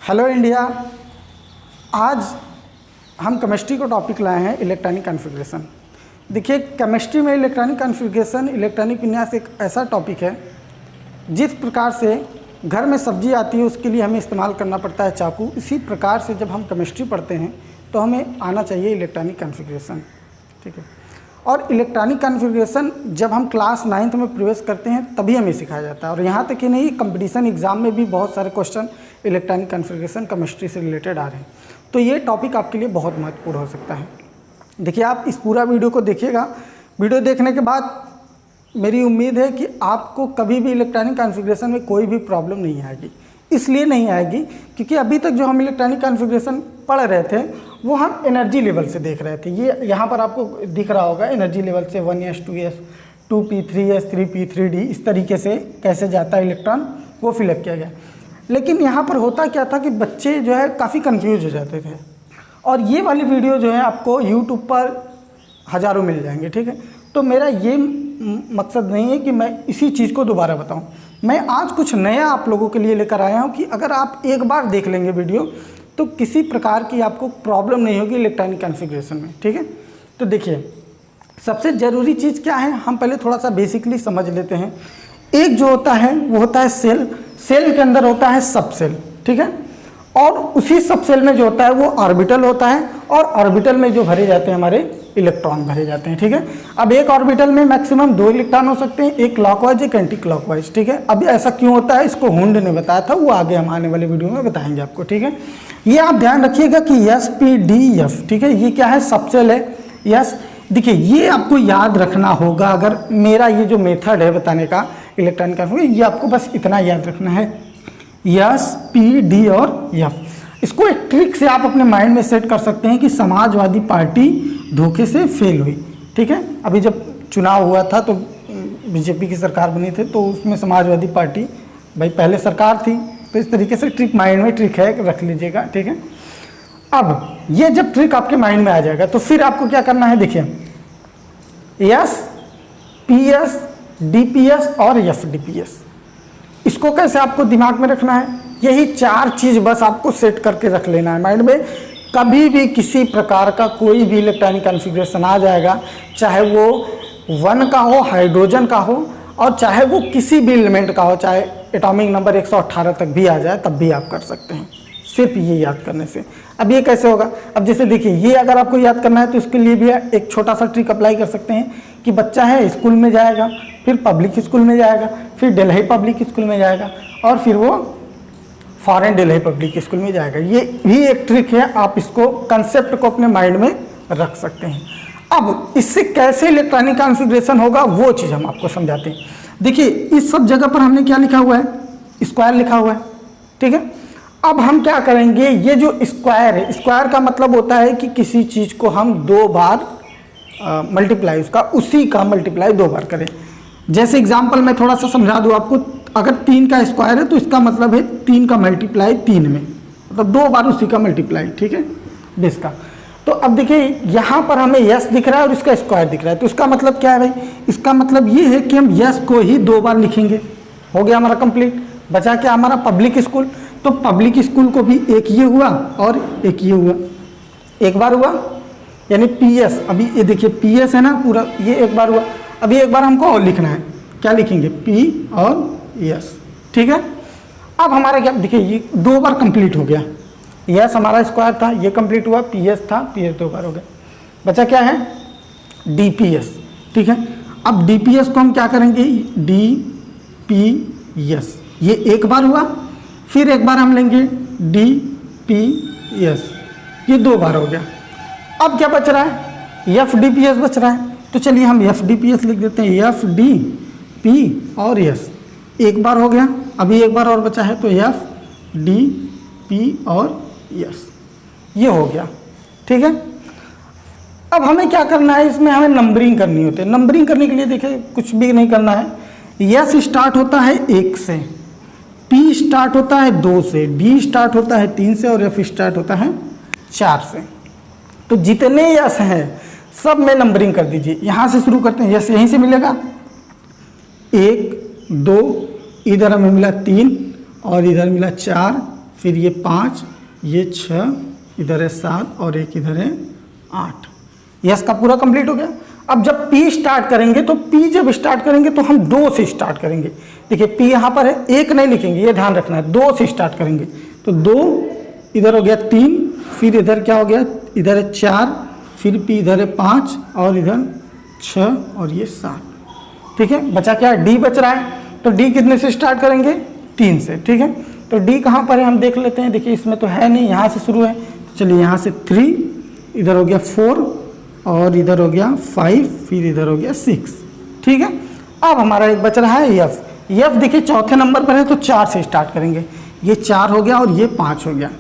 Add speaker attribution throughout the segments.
Speaker 1: Hello India. आज हम chemistry को टॉपिक लाए हैं इलेक्ट्रॉनिक कॉन्फ़िगरेशन। देखिए, केमिस्ट्री में इलेक्ट्रॉनिक कॉन्फ़िगरेशन, इलेक्ट्रॉनिक विन्यास एक ऐसा टॉपिक है जिस प्रकार से घर में सब्जी आती है उसके लिए हमें इस्तेमाल करना पड़ता है चाकू, इसी प्रकार से जब हम केमिस्ट्री पढ़ते हैं तो हमें आना चाहिए इलेक्ट्रॉनिक कॉन्फ़िगरेशन। ठीक है, और इलेक्ट्रॉनिक कॉन्फ़िगरेशन जब हम क्लास 9th में प्रवेश करते हैं तभी हमें सिखाया जाता है। और यहाँ तक कि नहीं, कंपटीशन एग्ज़ाम में भी बहुत सारे क्वेश्चन इलेक्ट्रॉनिक कॉन्फ़िगरेशन केमिस्ट्री से रिलेटेड आ रहे हैं। तो ये टॉपिक आपके लिए बहुत महत्वपूर्ण हो सकता है। देखिए, आप इस पूरा वीडियो को देखिएगा। वीडियो देखने के बाद मेरी उम्मीद है कि आपको कभी भी इलेक्ट्रॉनिक कॉन्फ़िगरेशन में कोई भी प्रॉब्लम नहीं आएगी। इसलिए नहीं आएगी क्योंकि अभी तक जो हम इलेक्ट्रॉनिक कॉन्फ़िगरेशन पढ़ रहे थे वो हम एनर्जी लेवल से देख रहे थे। ये यहाँ पर आपको दिख रहा होगा एनर्जी लेवल से 1s 2s 2p 3s 3p 3d, इस तरीके से कैसे जाता है इलेक्ट्रॉन वो फिलअप किया गया। लेकिन यहाँ पर होता क्या था कि बच्चे जो है काफ़ी कंफ्यूज हो जाते थे। और ये वाली वीडियो जो है आपको यूट्यूब पर हज़ारों मिल जाएंगे। ठीक है, तो मेरा ये मकसद नहीं है कि मैं इसी चीज़ को दोबारा बताऊं। मैं आज कुछ नया आप लोगों के लिए लेकर आया हूं कि अगर आप एक बार देख लेंगे वीडियो तो किसी प्रकार की आपको प्रॉब्लम नहीं होगी इलेक्ट्रॉनिक कॉन्फ़िगरेशन में। ठीक है, तो देखिए, सबसे ज़रूरी चीज़ क्या है, हम पहले थोड़ा सा बेसिकली समझ लेते हैं। एक जो होता है वो होता है सेल। सेल के अंदर होता है सब सेल। ठीक है, और उसी सब सेल में जो होता है वो ऑर्बिटल होता है, और ऑर्बिटल में जो भरे जाते हैं हमारे इलेक्ट्रॉन भरे जाते हैं। ठीक है, अब एक ऑर्बिटल में मैक्सिमम 2 इलेक्ट्रॉन हो सकते हैं, एक क्लॉकवाइज एक एंटी क्लॉकवाइज। ठीक है, अब ऐसा क्यों होता है इसको हुंड ने बताया था, वो आगे हम आने वाले वीडियो में बताएंगे आपको। ठीक है, ये आप ध्यान रखिएगा कि एस पी डी एफ। ठीक है, ये क्या है, सब सेल है। यस, देखिए ये आपको याद रखना होगा। अगर मेरा ये जो मेथड है बताने का इलेक्ट्रॉनिक कॉन्फ़िगरेशन, ये आपको बस इतना याद रखना है, एस पी डी और एफ। इसको एक ट्रिक से आप अपने माइंड में सेट कर सकते हैं कि समाजवादी पार्टी धोखे से फेल हुई। ठीक है, अभी जब चुनाव हुआ था तो बीजेपी की सरकार बनी थी, तो उसमें समाजवादी पार्टी भाई पहले सरकार थी। तो इस तरीके से ट्रिक माइंड में ट्रिक है, रख लीजिएगा। ठीक है, अब ये जब ट्रिक आपके माइंड में आ जाएगा तो फिर आपको क्या करना है, देखिए S P S D P S और एफ डी पी एस, इसको कैसे आपको दिमाग में रखना है, यही 4 चीज़ बस आपको सेट करके रख लेना है माइंड में। कभी भी किसी प्रकार का कोई भी इलेक्ट्रॉनिक कॉन्फ़िगरेशन आ जाएगा, चाहे वो 1 का हो, हाइड्रोजन का हो, और चाहे वो किसी भी एलिमेंट का हो, चाहे एटॉमिक नंबर 118 तक भी आ जाए, तब भी आप कर सकते हैं सिर्फ ये याद करने से। अब ये कैसे होगा, अब जैसे देखिए, ये अगर आपको याद करना है तो इसके लिए भी एक छोटा सा ट्रिक अप्लाई कर सकते हैं कि बच्चा है स्कूल में जाएगा, फिर पब्लिक स्कूल में जाएगा, फिर दिल्ली पब्लिक स्कूल में जाएगा, और फिर वो फॉरेन दिल्ली पब्लिक स्कूल में जाएगा। ये भी एक ट्रिक है, आप इसको कंसेप्ट को अपने माइंड में रख सकते हैं। अब इससे कैसे इलेक्ट्रॉनिक कॉन्फ़िगरेशन होगा वो चीज़ हम आपको समझाते हैं। देखिए, इस सब जगह पर हमने क्या लिखा हुआ है, स्क्वायर लिखा हुआ है। ठीक है, अब हम क्या करेंगे, ये जो स्क्वायर है, स्क्वायर का मतलब होता है कि किसी चीज़ को हम 2 बार मल्टीप्लाई, उसका उसी का मल्टीप्लाई 2 बार करें। जैसे एग्जाम्पल मैं थोड़ा सा समझा दूँ आपको, अगर 3 का स्क्वायर है तो इसका मतलब है 3 का मल्टीप्लाई 3 में, मतलब 2 बार उसी का मल्टीप्लाई। ठीक है, बेस का। तो अब देखिए, यहाँ पर हमें यस दिख रहा है और इसका स्क्वायर दिख रहा है, तो इसका मतलब क्या है भाई, इसका मतलब ये है कि हम यस को ही 2 बार लिखेंगे। हो गया हमारा कंप्लीट। बचा क्या हमारा पब्लिक स्कूल, तो पब्लिक स्कूल को भी एक ये हुआ और एक ये हुआ, एक बार हुआ, यानी पी एस। अभी ये देखिए पी एस है ना पूरा, ये एक बार हुआ। अभी एक बार हमको और लिखना है, क्या लिखेंगे, पी और यस। ठीक है, अब हमारा क्या, देखिए ये 2 बार कंप्लीट हो गया। यस हमारा स्क्वायर था, ये कंप्लीट हुआ, पी एस था, पी एस 2 बार हो गया। बचा क्या है, डी पी एस। ठीक है, अब डी पी एस को हम क्या करेंगे, डी पी एस, ये एक बार हुआ, फिर एक बार हम लेंगे डी पी एस, ये 2 बार हो गया। अब क्या बच रहा है, एफ डी पी एस बच रहा है, तो चलिए हम एफ डी पी एस लिख देते हैं, एफ डी पी और एस, एक बार हो गया। अभी एक बार और बचा है, तो एफ डी पी और एस, ये हो गया। ठीक है, अब हमें क्या करना है, इसमें हमें नंबरिंग करनी होती है। नंबरिंग करने के लिए देखिए कुछ भी नहीं करना है, एस स्टार्ट होता है 1 से, पी स्टार्ट होता है 2 से, डी स्टार्ट होता है 3 से, और एफ स्टार्ट होता है 4 से। तो जितने यस हैं सब में नंबरिंग कर दीजिए। यहाँ से शुरू करते हैं, यस यहीं से मिलेगा, 1 2, इधर हमें मिला 3 और इधर मिला 4 फिर ये 5, ये 6, इधर है 7 और एक इधर है 8। यस का पूरा कंप्लीट हो गया। अब जब P स्टार्ट करेंगे तो P जब स्टार्ट करेंगे तो हम 2 से स्टार्ट करेंगे। देखिए P यहाँ पर है, 1 नहीं लिखेंगे, ये ध्यान रखना है, 2 से स्टार्ट करेंगे। तो 2 इधर हो गया 3, फिर इधर क्या हो गया, इधर है 4, फिर P इधर है 5 और इधर 6 और ये 7। ठीक है, बचा क्या, D बच रहा है। तो D कितने से स्टार्ट करेंगे, 3 से। ठीक है, तो D कहाँ पर है हम देख लेते हैं। देखिए इसमें तो है नहीं, यहाँ से शुरू है, तो चलिए यहाँ से 3, इधर हो गया 4 और इधर हो गया 5, फिर इधर हो गया 6। ठीक है, अब हमारा एक बच रहा है F। F देखिए चौथे नंबर पर है तो 4 से स्टार्ट करेंगे। ये 4 हो गया और ये 5 हो गया।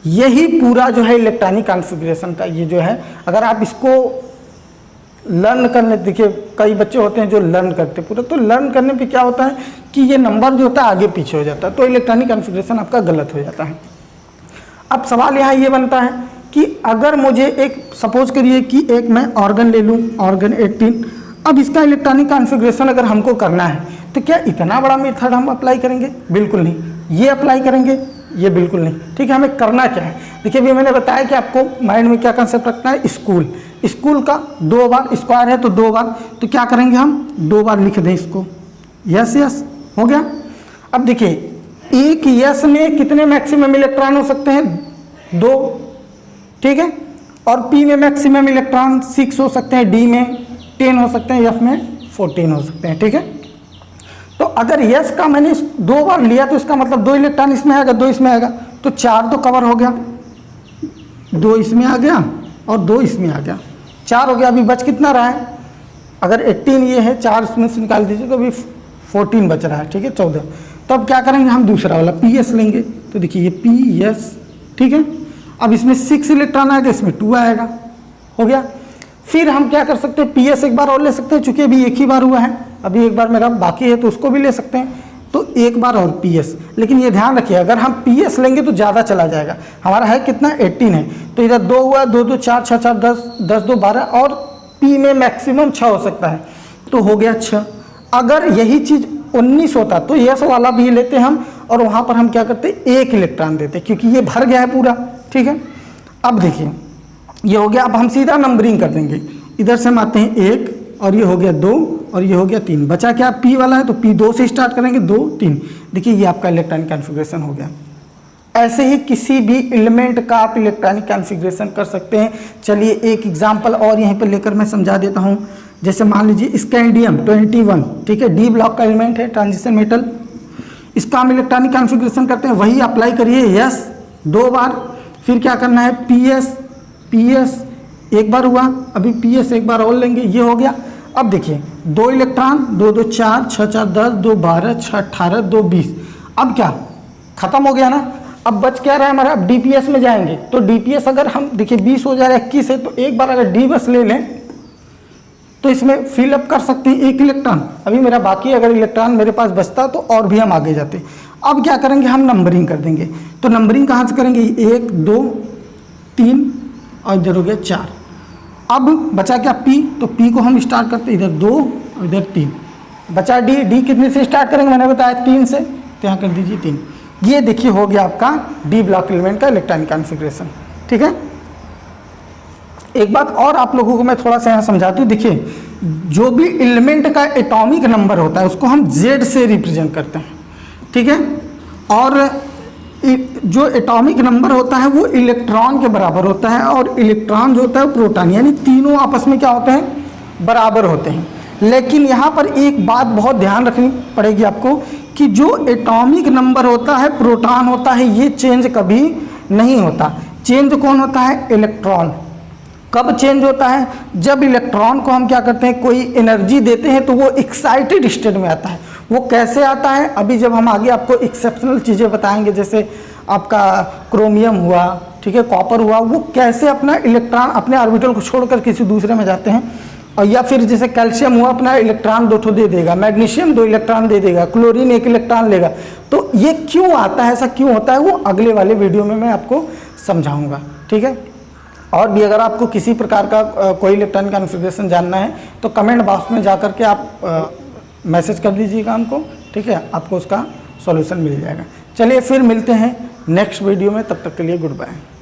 Speaker 1: यही पूरा जो है इलेक्ट्रॉनिक कॉन्फ़िगरेशन का ये जो है, अगर आप इसको लर्न करने, देखिए कई बच्चे होते हैं जो लर्न करते पूरा, तो लर्न करने पे क्या होता है कि ये नंबर जो होता है आगे पीछे हो जाता है, तो इलेक्ट्रॉनिक कॉन्फ़िगरेशन आपका गलत हो जाता है। अब सवाल यहाँ ये बनता है कि अगर मुझे एक, सपोज करिए कि एक मैं ऑर्गन ले लूँ, ऑर्गन 18। अब इसका इलेक्ट्रॉनिक कॉन्फ़िगरेशन अगर हमको करना है तो क्या इतना बड़ा मेथड हम अप्लाई करेंगे, बिल्कुल नहीं। ये अप्लाई करेंगे, ये बिल्कुल नहीं। ठीक है, हमें करना क्या है, देखिए अभी मैंने बताया कि आपको माइंड में क्या कंसेप्ट रखना है, स्कूल का 2 बार, स्क्वायर है तो 2 बार, तो क्या करेंगे हम 2 बार लिख दें इसको। यस यस हो गया। अब देखिए एक यस में कितने मैक्सिमम इलेक्ट्रॉन हो सकते हैं, 2। ठीक है, और P में मैक्सिमम इलेक्ट्रॉन 6 हो सकते हैं, D में 10 हो सकते हैं, F में 14 हो सकते हैं। ठीक है, तो अगर यस का मैंने 2 बार लिया तो इसका मतलब 2 इलेक्ट्रॉन इसमें आएगा, 2 इसमें आएगा, तो 4 तो कवर हो गया, 2 इसमें आ गया और 2 इसमें आ गया, 4 हो गया। अभी बच कितना रहा है, अगर 18 ये है, 4 इसमें से निकाल दीजिए तो अभी 14 बच रहा है। ठीक है, 14। तो अब क्या करेंगे हम दूसरा वाला PS लेंगे, तो देखिए ये PS। ठीक है, अब इसमें 6 इलेक्ट्रॉन आएगा, इसमें 2 आएगा, हो गया। फिर हम क्या कर सकते हैं, PS एक बार और ले सकते हैं, चूंकि अभी एक ही बार हुआ है, अभी एक बार मेरा बाकी है तो उसको भी ले सकते हैं, तो एक बार और PS। लेकिन ये ध्यान रखिए अगर हम PS लेंगे तो ज़्यादा चला जाएगा, हमारा है कितना 18 है, तो इधर 2 हुआ, 2 2 4 6 4 10 10 2 12 और P में मैक्सिमम 6 हो सकता है, तो हो गया 6। अगर यही चीज़ 19 होता तो यस वाला भी लेते हम और वहाँ पर हम क्या करते, 1 इलेक्ट्रॉन देते, क्योंकि ये भर गया है पूरा। ठीक है, अब देखिए ये हो गया। अब हम सीधा नंबरिंग कर देंगे, इधर से हम आते हैं 1 और ये हो गया 2 और ये हो गया 3। बचा क्या, P वाला है तो P 2 से स्टार्ट करेंगे, 2 3। देखिए ये आपका इलेक्ट्रॉनिक कॉन्फ़िगरेशन हो गया। ऐसे ही किसी भी एलिमेंट का आप इलेक्ट्रॉनिक कॉन्फ़िगरेशन कर सकते हैं। चलिए एक एग्जांपल और यहीं पर लेकर मैं समझा देता हूँ। जैसे मान लीजिए स्कैंडियम 21, ठीक है, D ब्लॉक का एलिमेंट है, ट्रांजिशन मेटल, इसका हम इलेक्ट्रॉनिक कॉन्फ़िगरेशन करते हैं। वही अप्लाई करिए, यस 2 बार, फिर क्या करना है PS एक बार हुआ, अभी PS एक बार और लेंगे, ये हो गया। अब देखिए 2 इलेक्ट्रॉन, 2 2 4 6 4 10 2 12 6 18 2 20। अब क्या खत्म हो गया ना, अब बच क्या रहा है हमारा, अब DPS में जाएंगे, तो DPS अगर हम देखिए 20 हो जाए 21 है, तो एक बार अगर D बस ले लें तो इसमें फिलअप कर सकते हैं 1 इलेक्ट्रॉन। अभी मेरा बाकी अगर इलेक्ट्रॉन मेरे पास बचता तो और भी हम आगे जाते। अब क्या करेंगे, हम नंबरिंग कर देंगे। तो नंबरिंग कहाँ से करेंगे, 1 2 3 और इधर हो गया 4। अब बचा क्या, P, तो P को हम स्टार्ट करते इधर 2 और इधर 3। बचा D कितने से स्टार्ट करेंगे, मैंने बताया 3 से, तो यहाँ कर दीजिए 3। ये देखिए हो गया आपका D ब्लॉक एलिमेंट का इलेक्ट्रॉनिक कॉन्फ़िगरेशन। ठीक है, एक बात और आप लोगों को मैं थोड़ा सा यहाँ समझाती हूँ। देखिए जो भी एलिमेंट का एटॉमिक नंबर होता है उसको हम Z से रिप्रेजेंट करते हैं। ठीक है, और जो एटॉमिक नंबर होता है वो इलेक्ट्रॉन के बराबर होता है, और इलेक्ट्रॉन जो होता है प्रोटॉन, यानी तीनों आपस में क्या होते हैं, बराबर होते हैं। लेकिन यहाँ पर एक बात बहुत ध्यान रखनी पड़ेगी आपको कि जो एटॉमिक नंबर होता है, प्रोटॉन होता है, ये चेंज कभी नहीं होता। चेंज कौन होता है, इलेक्ट्रॉन। कब चेंज होता है, जब इलेक्ट्रॉन को हम क्या करते हैं, कोई एनर्जी देते हैं तो वो एक्साइटेड स्टेट में आता है। वो कैसे आता है, अभी जब हम आगे आपको एक्सेप्शनल चीज़ें बताएंगे, जैसे आपका क्रोमियम हुआ, ठीक है, कॉपर हुआ, वो कैसे अपना इलेक्ट्रॉन अपने ऑर्बिटल को छोड़कर किसी दूसरे में जाते हैं। और या फिर जैसे कैल्शियम हुआ, अपना इलेक्ट्रॉन 2 दे देगा, मैग्नीशियम 2 इलेक्ट्रॉन दे देगा, क्लोरीन 1 इलेक्ट्रॉन लेगा। तो ये क्यों आता है, ऐसा क्यों होता है, वो अगले वाले वीडियो में मैं आपको समझाऊँगा। ठीक है, और भी अगर आपको किसी प्रकार का कोई इलेक्ट्रॉनिक कॉन्फ़िगरेशन जानना है तो कमेंट बॉक्स में जाकर के आप मैसेज कर दीजिएगा हमको। ठीक है, आपको उसका सॉल्यूशन मिल जाएगा। चलिए फिर मिलते हैं नेक्स्ट वीडियो में। तब तक के लिए गुड बाय।